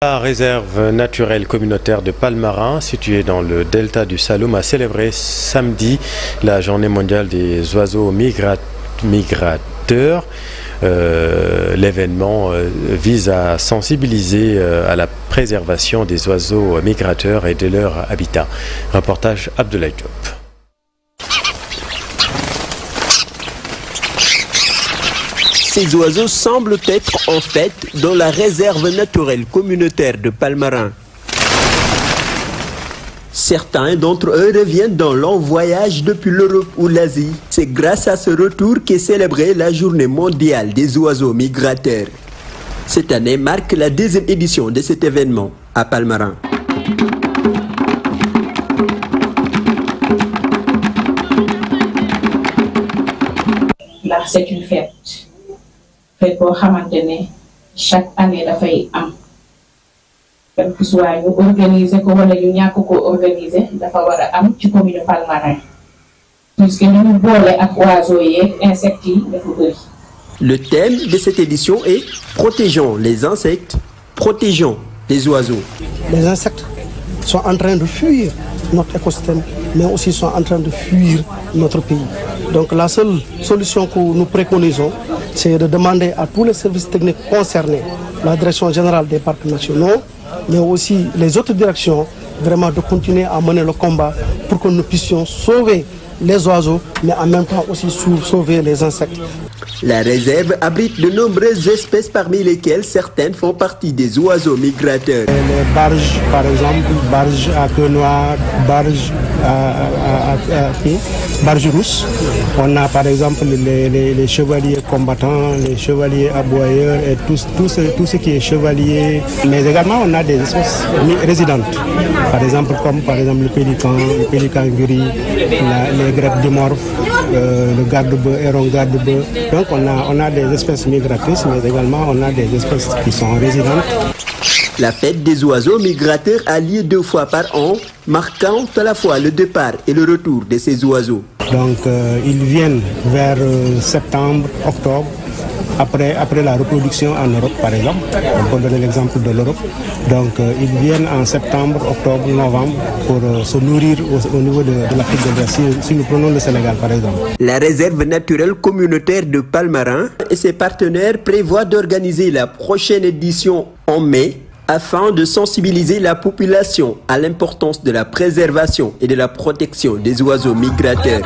La réserve naturelle communautaire de Palmarin, située dans le delta du Saloum, a célébré samedi la journée mondiale des oiseaux migrateurs. L'événement vise à sensibiliser à la préservation des oiseaux migrateurs et de leur habitat. Reportage Abdoulaye Diop. Ces oiseaux semblent être en fait dans la réserve naturelle communautaire de Palmarin. Certains d'entre eux reviennent dans long voyage depuis l'Europe ou l'Asie. C'est grâce à ce retour qu'est célébrée la journée mondiale des oiseaux migrateurs. Cette année marque la deuxième édition de cet événement à Palmarin. Là, c'est une fête. Fête boo xamante ne chaque année dafay am quel que soit ñu organiser ko wala ñu ñàkk ko organiser dafa war a am ci commune Palmarin puisque ñu boole ak oiseaux yeeg insectes yi dafa bëri. Le thème de cette édition est protégeons les insectes, protégeons les oiseaux. Les insectes sont en train de fuir notre écosystème, mais aussi sont en train de fuir notre pays. Donc la seule solution que nous préconisons, c'est de demander à tous les services techniques concernés, la Direction générale des parcs nationaux, mais aussi les autres directions, vraiment de continuer à mener le combat pour que nous puissions sauver les oiseaux, mais en même temps aussi sauver les insectes. La réserve abrite de nombreuses espèces parmi lesquelles certaines font partie des oiseaux migrateurs. Les barges, par exemple, barges à queue noire, barges barges rousses. On a par exemple les chevaliers combattants, les chevaliers aboyeurs et tout ce qui est chevalier. Mais également on a des espèces résidentes. Par exemple le pélican gris, les greppes dimorphes, le garde-bœuf, héron garde-bœuf. Donc on a des espèces migratrices, mais également on a des espèces qui sont résidentes. La fête des oiseaux migrateurs a lieu 2 fois par an, marquant à la fois le départ et le retour de ces oiseaux. Donc ils viennent vers septembre, octobre, après la reproduction en Europe par exemple. On peut donner l'exemple de l'Europe. Donc ils viennent en septembre, octobre, novembre pour se nourrir au niveau de l'Afrique de l'Ouest, si nous prenons le Sénégal par exemple. La réserve naturelle communautaire de Palmarin et ses partenaires prévoient d'organiser la prochaine édition en mai, afin de sensibiliser la population à l'importance de la préservation et de la protection des oiseaux migrateurs.